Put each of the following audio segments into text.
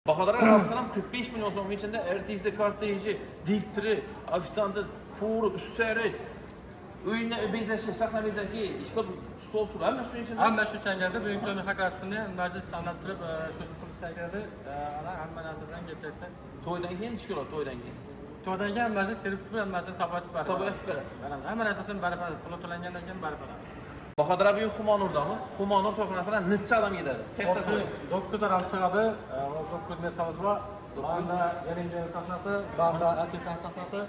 Bahadır'a rastlanan 45 milyon so'm içinde RTX kartejı, diktiri, ofisantı, puru, üstleri, uyuna bezashi, sahna bezaki, ishqilib stol sur, hamma shuning ichida. Hamma shu changada bugungi kuni haqqasini majlis sanab turib shu qilishadi. Ana hamma narsadan kechakda. To'ydan keyin ish ko'radi, to'ydan keyin. To'ydan keyin majlis serib turib hammasini sabotib beradi. Sabotib beradi. Hamma narsasini barib beradi. Pul to'langandan keyin barib beradi. Bahadır abi Xumonurdamiz. Xumonur to'yxonasidan necha odam ketadi? Katta to'y. 9 odam sig'adi. 9 metramiz bor. Bunda yangi sahnasi, bunda artistlar sahnasi,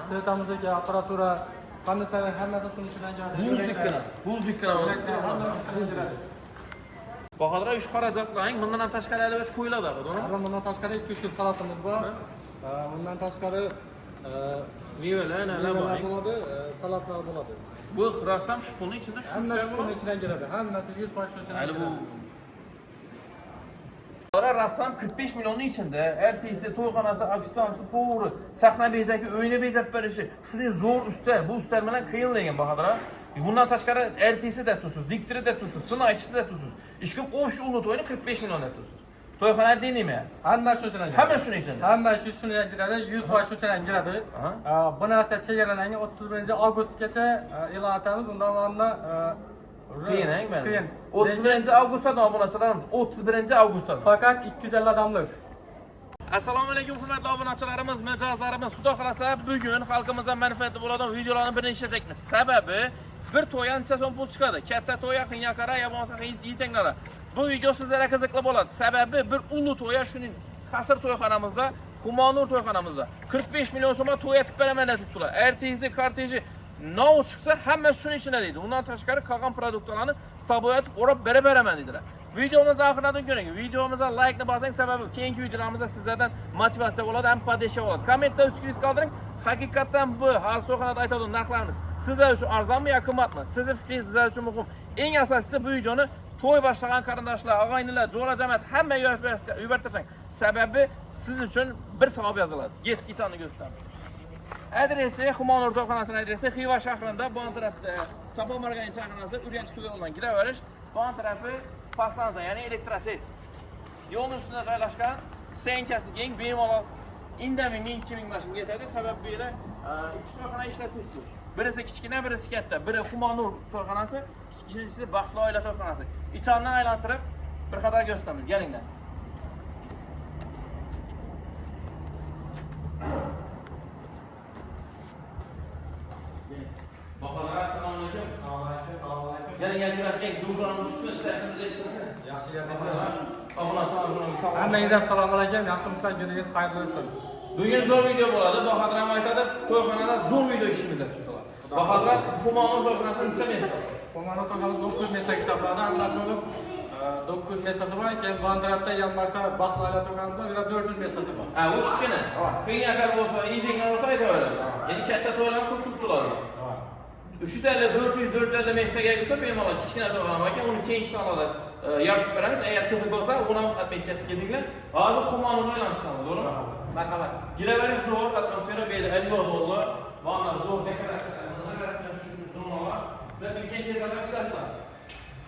svetamizdagi apparatura, qanday hammasi shuning ichidan keladi. Buzdikkina. Bahadır abi 3 xarajatlang, bundan ham tashqari hali o'ch qo'yiladi, to'g'rimi? Bundan tashqari 2 xil salatimiz bor. Bundan tashqari mevalar, nalar bo'ladi, salatlar bo'ladi. Bu rostdan shu pulning ichida Hammasi shuning ichidan keladi. Hammasi 100% ichidan. Hali bu Rassam 45 milyonun içinde RTX to'yxonasi, ofisanti, povuri, sahna bezaki, o'yini bezab berishi, shunday zo'r ustar, bu ustar bilan qiynalgan Bahadır. Bundan tashqari RTX de tusiz, diktiri de tusiz, sinoychisi de tusiz. Ishga qo'sh ulug' to'yni 45 million deb tusiz. To'yxona denimi? Hamma shu ichidan. Hamma shuning ichida. Hamma shu shunga kiradi, 100% shu ichidan kiradi. Bu narsa chegaralangan 31-avgustgacha e'lon etamiz. Bundan oldin Qiyin, men. 31-avgustdan obunachilarimiz, 31-avgustdan. Faqat 250 odamlik. Assalomu alaykum hurmatli obunachilarimiz, mijozlarimiz. Xudo xolasa bugun xalqimizga manfaatli bo'ladigan videolarni birini ishlatamiz. Sababi bir to'y ancha so'm pul chiqadi. Katta to'y, qinyaqara, ya bo'lmasa yetanglar. Bu video sizlarga qiziqli bo'ladi. Sababi bir ulug' to'y, shuning qasr to'yxonamizda, Xumonur to'yxonamizda 45 million so'mga to'y etib beraman deb turlar. RTX karteji nov chiqsa hammasi shuning ichida deydi. Undan tashqari qolgan produktlarni saboyatib o'rab beraman dedilar. Videomizni oxiridan ko'ring. Videomizga like ni bosing, sababi keyingi videolarimizda sizlardan motivatsiya bo'ladi, ham podesha bo'ladi. Kommentda fikringizni qoldiring. Haqiqatan bu har to'yxonada aytadigan narxlarimiz sizlar uchun arzonmi yoki qimmatmi? Sizning fikringiz bizlar uchun muhim. Eng asosiysi bu videoni to'y boshlagan qarindoshlar, og'aynilar, jo'ra jamoat hamma yubortirsang. Sababi siz uchun bir savob yoziladi. Yetkizani ko'rsataman. Adresi Xumonur to'yxonasining adresi Xiva shahrida, bu tarafda Sabon Margarin chaqirmasi, Urganch yo'ldan kiraverish, bu tarafi Pastanza, ya'ni elektroset. Yo'lning ustida joylashgan, stenkasi keng, bemalol indamay 1000-2000 mashina yetadi. Sababi bu yerda ikki to'yxona ishlatyapti. Birisi kichkina, birisi katta. Biri Xumonur to'yxonasi, ikkinchisi Baxtli oila to'yxonasi. Ichondan aylantirib bir qadar ko'rsatamiz. Kelinglar. Bahadır, assalomu alaykum. Yana gapirayotgan zo'rlarimiz uchun sesimizni eshitsin. Yaxshi gaplar. Obunachilarimiz sog' Hammangizga assalomu alaykum. Yaxshimisiz? Kuningiz xayrli bo'lsin. Bugun zo'r video bo'ladi. Bahadır ham aytadi, to'yxonada zo'r video ishimiz ketdilar. Bahadır Xumonur to'yxonasida necha mesta? Xumonur to'yxonasi 9 metra hisoblanadi. Hamma bo'lib 9 metrasi bor. Keyin Bandarabda yanmarta Baxtli to'yxonasida 400 metrasi bor. Ha, u kichkina. Qiyin akar bo'lsa, yengil bo'lsa aytaveradi. Ya'ni katta to'ylar ko'p turadi. 350 450 metraga kelsa bemalol kichkina to'g'ram ekan, uni keyingi sanoda yoritib beramiz. Agar qiziq bo'lsa, uni ham aytib ketinglar. Hozir Xumonurni aylanishamiz, to'g'rimi? Marhamat. Giraverish zo'r, atmosfera berdi, ajib bo'ldi. Mana zo'r dekoratsiyalar, rasman shu dunyolar. Lekin ikkinchi etajda ishlasizlar.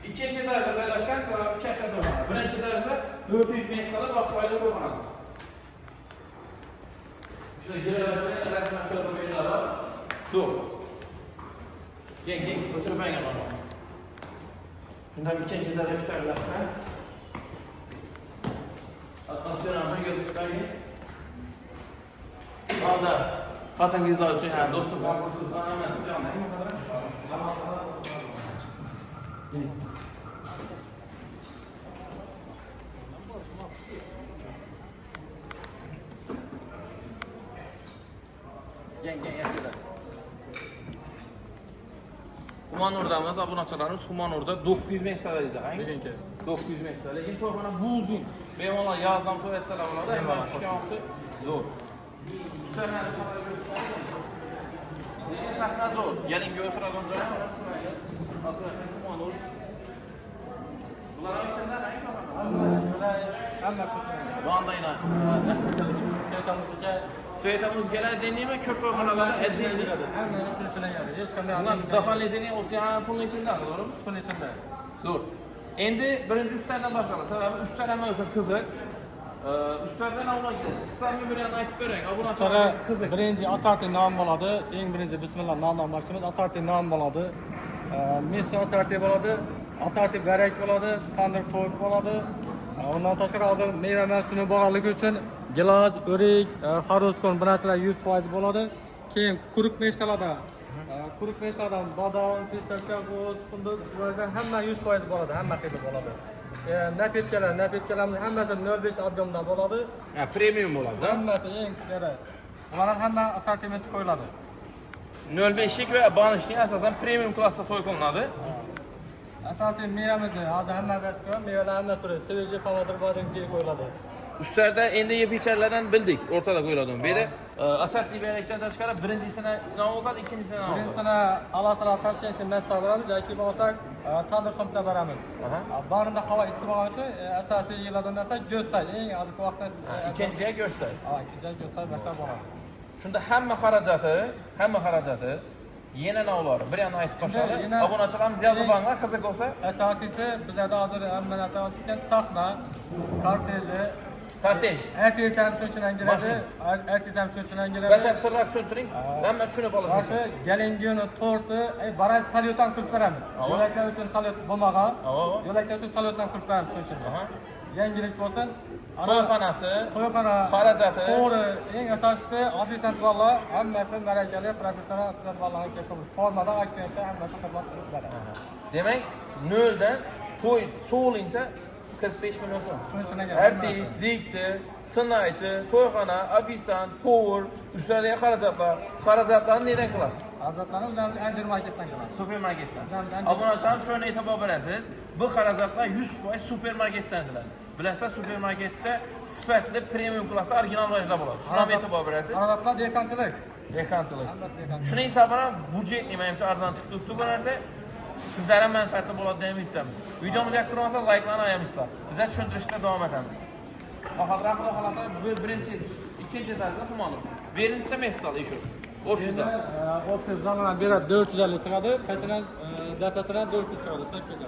Ikkinchi etajda joylashgan sababi katta to'g'ram. Birinchi etajda 400 metrda boshqa to'g'ram. Shu giraverish rasman shu to'g'ramlar. Zo'r. Geng, o'tirib aygan mana. Shundan ikkinchi daraja chiqarilasa. Atmosferani ko'rsatgan. Mana xotingizlar uchun ham do'stim bor bo'lsin. Mana nima qadar? Geng, yaptılar. Xumonurdamiz, obunachilarimiz Xumonurda 900 metrda deydi. 900 metrda. Lekin to'yxona buzin. Bemalol yozdan to'y etsalar bo'ladi. Hamma tushgan vaqti zo'r. Sahna zo'r. Yalinga o'tiradigan joy. Xumonur. Bular ham kimlar? Hamma shu. Bandaylar. Svetamız gelen deneyimi köp to'yxonalarda addenli. Hamma shuni tushunadi. Hech qanday Bunlar dafalli deney o'tgan pulning ichida, to'g'rimi? pul ichida. Zo'r. Endi birinchi ustadan boshlaymiz. Sababi ustalar ham o'sha qiziq. Üstlerden avla geldi. Sizlerle bir yana aytıp bereng. Abuna Sonra açalım. Kızık. birinci asarti nam boladı. Eng birinci bismillah namdan başlaymiz. Asarti nam boladı. Misli asarti boladı. Asarti börek boladı. Tandır to'yuq boladı. Ondan tashqari hozir meva mavsumi bo'lganligi uchun gilos, o'rik, xaroskon bu narsalar 100% bo'ladi. Keyin quruq meshkalarda quruq meshkalardan bodom, pistachiya, g'oz, funduq bulardan hamma 100% bo'ladi, hamma xili bo'ladi. Napitkalarimiz hammasi 0.5 ob'yomdan bo'ladi. Ha, premium bo'ladi. Hammasi eng kerak. Bular hamma assortimenti qo'yiladi. 0.5lik ve banishning asosan premium klassda to'y qilinadi. Asosiy mevamizni hozir hamma ko'rib, mevalar hammasi turadi. Svejiy pomidor badamga qo'yiladi. Üstlerde endi yeb icharilardan bildik, o'rtada qo'yiladi. Bu yerda asosiy buyrakdan tashqari birinchisini nima bo'ladi, ikkinchisini nima bo'ladi? Birinchisini alasira tashlaysi masda beramiz yoki bo'lmasa tandir somta beramiz. Barında havo issiq bo'lgani uchun asosiy yeyiladigan narsa go'stak. Eng hozirgi vaqtda İkinciye göster. ikkinchi go'stak masda bo'ladi. Shunda hamma xarajati yeni navlar bir yana aytib qo'shadi. Obunachilarimiz yozib olinglar, qiziq bo'lsa. Asosiysi bizlarda hozir hamma narsa o'tgan sahna, korteji, Kortej. ertasi ham shu uchun keladi. Ertasi ham shu uchun keladi. Batafsilroq tushuntiring. Hamma tushunib olish Shu uchun. galingiyoni torti, baraz salyotdan qilib beramiz. Yo'laklar uchun salyot bo'lmagan. Yo'laklar uchun salyotdan qilib beramiz shu uchun. Yangilik bo'lsin. To'yxonasi, To'yxona, xarajati. to'g'ri, eng asosiysi ofisant bolalar, hammasi malakali, professional ofisant bolalarga kelib formada aktivda hammasi xizmat qiladi. Demak, 0 dan to'y so'lincha 45 million so'm. Shuning uchun Artist, diktor, sınayçı, to'yxona, ofisant, to'g'ri, üstlerine xarajatlarni neden qilasiz? Hazretlarimiz ularni Anjir marketdan keladi. Supermarketdan. Obunachilar shuni e'tibor berasiz. Bu xarajatlar 100% supermarketdan keladi. Bilasizlar, supermarketda sifatli premium klassda original vajlar bo'ladi. Shuna ham e'tibor berasiz. Hazretlar dehqonchilik. Dehqonchilik. Hammasi dehqonchilik. Shuning hisobidan budjetli menimcha arzon chiqib turibdi bu narsa. Sizlar ham manfaatli bo'ladi deb umidamiz. Videomizni yoqtirib olsa like'larni ayamizlar. Bizlar tushuntirishda davom etamiz. Bahodir Xudo xolasa birinchi, ikkinchi etajda xumoli. Birinchi mestali shu. Ofisda. Ofis zamonan beri 450 sig'adi, peşinden depesinden 400 sig'adi, 800.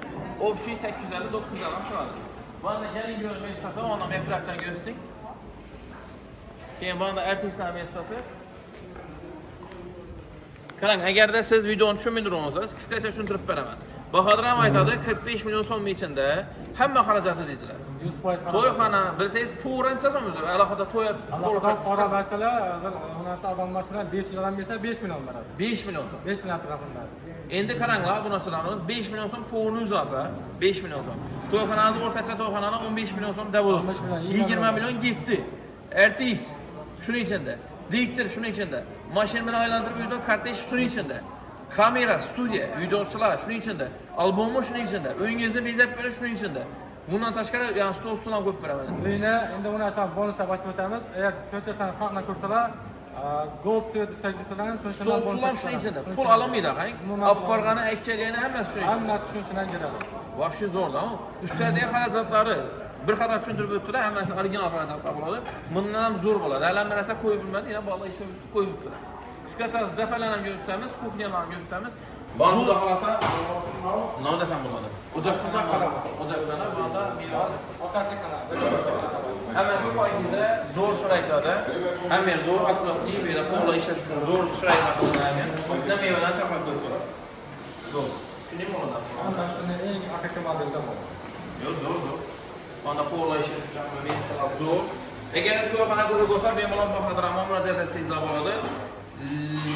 Ofis 850 900 ham sig'adi. Bana gelin görmek istiyorsa ona mefraktan gösterdik. Keyin bana ertesinden mesafı. Qarang, agarda siz videoni tushunmaydir olsangiz, qisqacha tushuntirib beraman. Bahodir ham aytadi, 45 million so'm ichida hamma xarajati deydilar. 100% To'yxona, bilsangiz, to'g'rancha so'm o'zi, alohida to'y Allah'tan para verseler, ondan adamlar şuna 5 milyon verse 5 milyon verir. 5 million so'm. 5 milyon tarafından. Endi qaranglar, obunachilarimiz 5 million so'm to'g'rini uzasa, 5 million so'm. To'yxonani o'rtacha to'yxonani 15 million so'm deb bo'ladi. 20 million ketdi. Artist shuning ichida, diktor shuning ichida, mashina bilan aylantirib yurgan kortej shuning ichida. Kamera, studiya, videochilar shuning ichida, albomlar shuning ichida, uyingizni bezab berish shuning ichida. Bundan tashqari, yani stol ham ko'p beraman. Uyine, endi buni asal bonuslar bakib o'tamiz. Eğer ko'chasan saqna kursalar, gold svet sevgisidan Stol ham shuning ichida. Pul olamaydi, qarang. Olib borgani, aytganini hammasi shuning ichida. Hammasi shuning uchun keladi. Вообще zo'rda. Üstadagi xarajatlari bir qadar tushuntirib o'tdilar, hammasi original xarajatlar bo'ladi. Bundan ham zo'r bo'ladi. Alamma narsa qo'yib bilmadi, yana bolalar ishlab qo'yib o'tdilar. Qisqacha defalarni ham ko'rsatamiz, kuxnyalarni ham ko'rsatamiz. Ba'zi xudo xolasa nonda ham bo'ladi. O'joqdan qarab, o'joqdan ba'da meva, Otarchiq qiladi. hammasi foyda, zo'r shiraylarda, hamma zo'r atrofli bera qo'llar ishlash uchun zo'r shiraylar qilingan. Bundan mevalar taqdim qilib zo'r. Shuning bo'ladi. Hammasi eng haqiqiy modelda bor. Zo'r. Onda qo'llar ishlash uchun mevalar zo'r. Agar to'yxona bo'lsa, bemalol Bahodir ammo murojaat etsangizlar bo'ladi.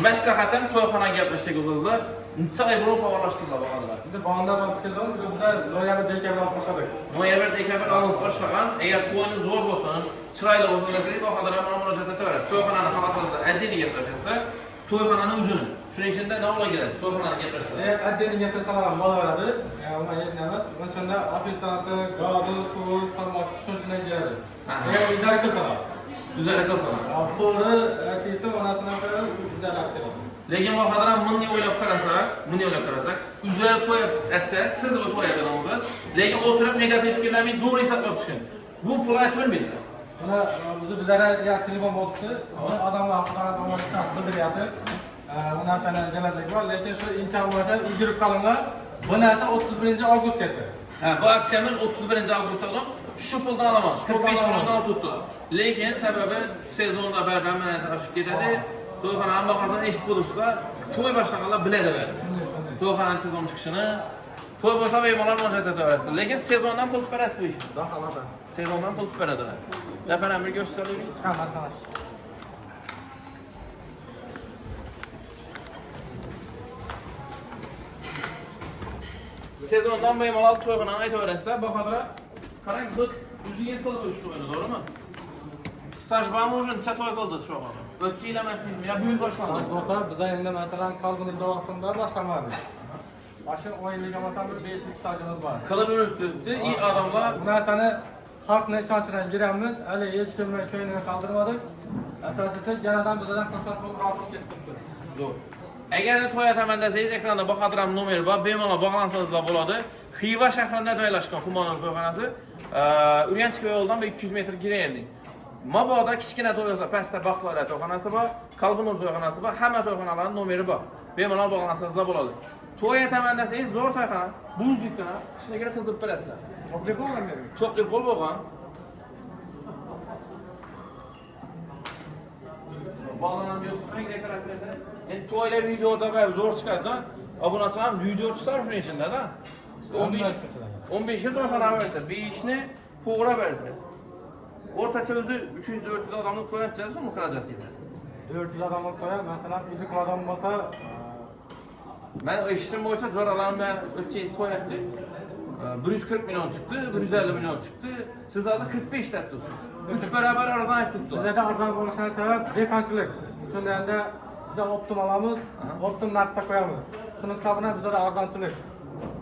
Maslahatim to'yxonaga gaplashsak o'zingizlar, necha oy burun faollashtirdilar Bahodirlar. Endi banda ham keldim, bizda noyabr dekabr olib qo'shadik. Noyabr dekabr olib boshlagan, agar to'yingiz zo'r bo'lsin, chiroyli bo'lsin desangiz, Bahodir ammo murojaat etaverasiz. To'yxonani xalaqingizda addini gaplashasizlar, to'yxonani o'zini. Shuning uchun da nima bo'ladi? To'yxonani gaplashasizlar. Addini gaplashsalar ham bo'laveradi. Uni aytamiz. O'shanda ofislarni, g'odu, suv, format shuning uchun keladi. Agar uylar qilsalar Güzel qilsin. Pulni aytsa, onasidan ko'ra bizlar aytadi. Lekin Bahodir ham bunga o'ylab qarasak, uzlar to'y etsa, siz to'y etadingiz, lekin o'tirib negativ fikrlarni to'g'ri hisoblab chiqing. Bu pul aytolmaydi. Buni bizlara telefon bo'libdi. Odamlar haqida bildiryapti. Bu narsani kelajak bor, lekin shu imkon bo'lsa ulgurib qolinglar. Bu narsa 31 avgustgacha. Ha, bu aksiyamiz 31 avgustdan Şu puldan alamaz. 45 milyondan tuttular. Lekin sebebi sezonda berber menajeri aşık ketadi. To'yxonani bahasini eshitib bo'libsizlar. To'y boshlaganda biladi bari. To'yxonaning sezon chiqishini. To'y bo'lsa bemalol murojaat etaverasiz. Lekin sezondan pul berasiz bu ishni. Sezondan pul beradilar. Dafanam bir göstereyim. Chiqaman marhamat. Sezondan bemalol to'yxonani aytaverasizlar. Bahodir qarang, bu o'zingiz qilib qo'yish to'yini, to'g'rimi? Staj bormi o'sha necha to'y qildi shu vaqtda? O'tgan yil emasdingizmi? Ya bu yil boshlandi. Bo'lsa biz endi masalan qalbimizda vaqtida boshlamadik. Başka oyunluğa mesela bir 5 yıllık stajımız var. Qilib yuribdi. İyi adamlar. Bu narsani xalqni ishonchidan giramiz. Hali hech kimni ko'nglini qoldirmadik. Asosiysi yanadan bizdan fursat bo'lib rohat ketibdi. Zo'r. Agar to'y ataman desangiz, ekranda Bahodir ham nomeri bor, bemalol bog'lansangizlar bo'ladi. Xiva shahrida joylashgan Xumonov to'yxonasi. Urganchga yo'ldan 200 metr giraylik. Mabodo kichkina to'y bo'lsa, pastda Baxtlar to'yxonasi bor, Qalbinur to'yxonasi bor, hamma to'yxonalarning nomeri bor. Bemalol bog'lansangizlar bo'ladi. To'y ataman desangiz, zo'r to'yxona, buzlikda, ishniga qizdirib berasizlar. Toplik bo'lgan meni. Toplik bo'lgan. Bog'lanam yo'q, dekoratsiyada. Endi to'ylar videoda va zo'r chiqadi-da. Obunachilar video chiqsa shuning ichida-da. 15 yil to'yxona bersa, 5 ni to'g'ri bersa. O'rtacha o'zi 300-400 odamni qo'yadigan so'm xarajat deydi. 400 odamni qo'yar, masalan, 100 odam bo'lsa, men eshitishim bo'yicha jo'ralardan o'tgan to'yatdi. 140 milyon çıktı, 150 milyon çıktı. Siz zaten 45 tapdınız. 3 beraber arzan ettirdiniz. bizde arzon bo'lishine sebep bekançılık. Şunda endi bize optim alamiz, optim narxda qo'yamiz. Shuning hisobidan bizde arzonchilik.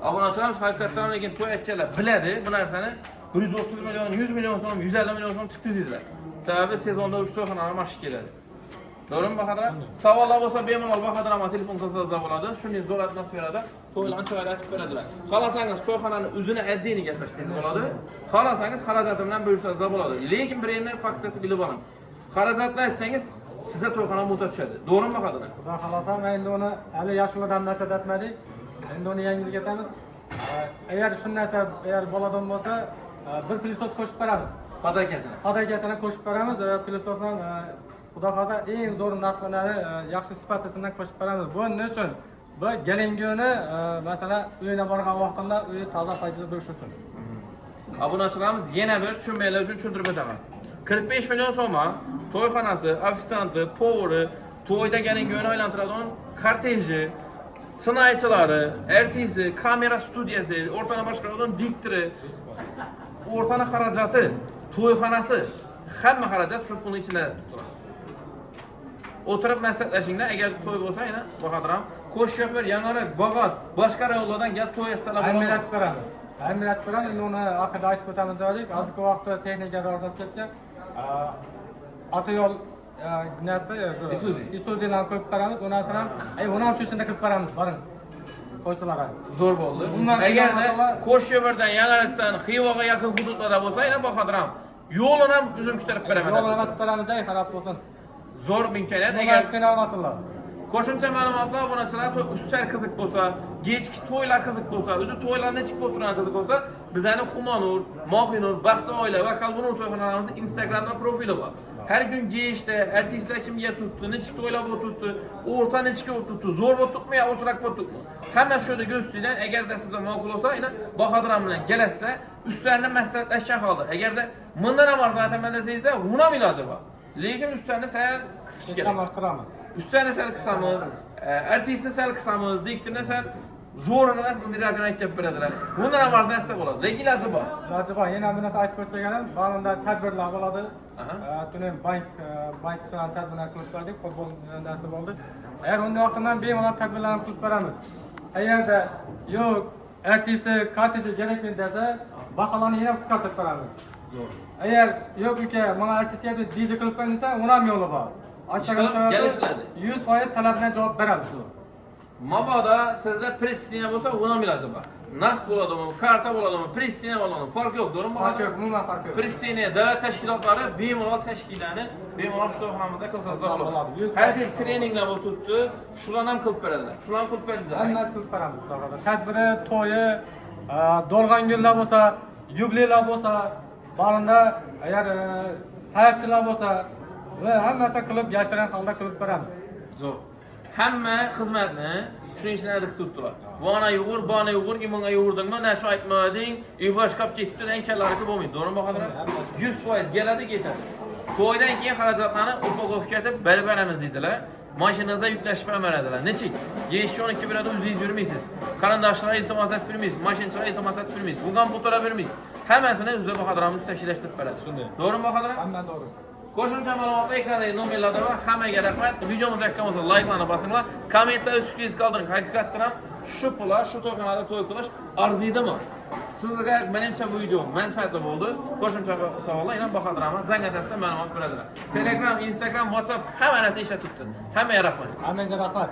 Obunachilar haqiqatan lekin to'y etganlar biladi bu narsani. 130 milyon, 100 milyon so'm, 150 milyon so'm chiqdi dedilar. Sababi sezonda 3 to'yxonalar mashq keladi. Doğru mu Bahodir? Savollar bo'lsa bemalol Bahodirga telefon qilsangiz bo'ladi. Shunday zo'r atmosferada to'yni ancha aytib beradilar. Xolasangiz to'yxonani o'zini addini gapirsangiz bo'ladi. Xolasangiz xarajati bilan buyursangiz bo'ladi. Lekin birini faktati bilib oling. Xarajatni aytsangiz sizga to'yxona muhtaç tushadi. Doğru mu Bahodir? Xudo xolasa men endi uni hali yoshlardan nasib etmadik. Endi uni yangilik etamiz. Eğer shu narsa eğer boladan bo'lsa, bir pilisos qo'shib beramiz. Padakasini. Padakasini qo'shib beramiz. Pilososdan Xudo xolasa eng zo'r narxlarni yaxshi sifatisidan qo'shib beramiz. Bu nima uchun? Bu kelinguni masalan uyina borgan vaqtida uyi toza foyda bo'lishi uchun. Obunachilarimiz yana bir tushunmaylar uchun tushuntirib o'taman. 45 milyon so'mga to'yxonasi, ofitsianti, poveri, to'yda kelinguni aylantiradigan korteji, sınaychilari, artisti, kamera studiyasi, o'rtani boshqaradigan diktori, o'rtani xarajati, to'yxonasi, hamma xarajat shu pulning ichida turadi. Oturup maslahatlashinglar, agar to'y bo'lsa, yana Bahodir, qo'sh shoför, yangiroq, bog'ot, boshqa rayonlardan kelib to'y etsalar bo'ladi. Aymirat beramiz. Aymirat beramiz. Endi uni haqida aytib o'tamiz dedik. Hozirgi vaqtda texnika rivojlanib ketgan. Avtoyo'l narsa, Isuzu'dan qo'yib beramiz. Undan so'ng uni ham shu ichida qilib beramiz. Boring. Qo'ysalar. Zo'r bo'ldi. Agarda qo'sh shofördan, yangiroqdan Xivaga yaqin hududlarda bo'lsa, yana Bahodir yo'lini ham o'zim kuchtirib beraman. Yo'lini olib beramiz, xarob bo'lsin. Zo'r imkoniyat. Agar qiynalmasinlar. Qo'shimcha ma'lumotlar obunachilar ustar qiziq bo'lsa, kechki to'ylar qiziq bo'lsa, o'zi to'ylar nechik bo'lib turgan qiziq bo'lsa, bizning Xumonur, Mohinur, Baxti oila va Qalbinur to'yxonalarimiz Instagramda profili bor. Har kun geyishda artistlar kimga tutdi, nechik to'ylar bo'lib tutdi, o'rta nechikka bo'lib tutdi, zo'r bo'lib tutmi yo o'sroq bo'lib tutmi. Hamma shu yerda ko'rsatgan. Agarda sizga ma'qul bo'lsa, yana Bahodir bilan kelasizlar, ustlarni maslahatlashgan holda. Agarda bundan ham arzon men desangizda, uni ham iloji bor. Lekin ustlarni sal qisish kerak. Üstlerine sel kısamız, artistini sel kısamız, diktirine sel zo'rini emas, bunday raqamni aytib beradilar. Bundan ham arzon etsa bo'ladi. Lekin iloji bor. Iloji bor. Yana bir narsa aytib o'tganim, ba'zida tadbirlar bo'ladi. Tunim bank bilan tadbirlar qilib berdik, futbol narsa bo'ldi. Agar unday vaqtdan bemalol tadbirlarni qilib beramiz. Agarda yo'q, artisti kartesi kerakmi desa, baholarni yana qisqartirib beramiz. Zo'r. Agar yo'q uka, mana artistga DJ qilib qo'ying desa, uni ham yo'li bor. Gelişmedi. 100% talabına cevap veremiz. Mabodo sizda pressiniya bo'lsa, uni ham iloji bor. Naqd bo'ladimi, karta bo'ladimi, pressiniya bo'ladimi, farq yo'q, to'g'rimi? Farq yo'q, umuman farq yo'q. Pressiniya davlat tashkilotlari bemalol tashkillanib, bemalol shu to'yxonamizda qilsangiz bo'ladi. Har bir treninglar bo'lib turibdi, shularni ham qilib beradilar. Shularni qilib beradilar. Hammasi qilib beramiz. Tadbiri, to'yi, dolg'an kunlar bo'lsa, yubileylar bo'lsa, Barında eğer hayatçılar olsa ve hammasi qilib yashirin holda qilib beramiz. Zo'r. Hamma xizmatni shu ishlarni tutdilar. Vona yo'g'ur, bana yo'g'ur, imonga yo'g'urdingmi, na shu aytmading, yuvash qilib ketibdi degan kallariki bo'lmaydi. To'g'rimi Bahodir? 100% keladi ketadi. To'ydan keyin xarajatlarni upagovka etib berib beramiz deydilar. Mashinangizda yuklashib ham beradilar. Nechik? Yeyishga 12 birada o'zingiz yurmaysiz. Qarindoshlar iltimos etib bilmaysiz, mashinchilar iltimos etib bilmaysiz. Bu ham putura bermaysiz. Hammasini o'zida Bahodiramiz tashkillashtirib beradi. Shunday. To'g'rimi Bahodir? Hamma to'g'ri. Qo'shimcha ma'lumotlar ekrandagi nomerlarda va hammaga rahmat. Videomiz yoqqan bo'lsa likelarni bosinglar. Kommentariy fikringizni qoldiring. Haqiqatan ham shu pullar shu to'yxonada to'y qilish arziydimi? Sizga menimcha bu video manfaatli bo'ldi. Qo'shimcha savollar yana Bahodir Ahmad jangatasida ma'lumot beradilar. Telegram, Instagram, WhatsApp hamma narsa ishlatibdi. Hammaga rahmat. Hammaga rahmat.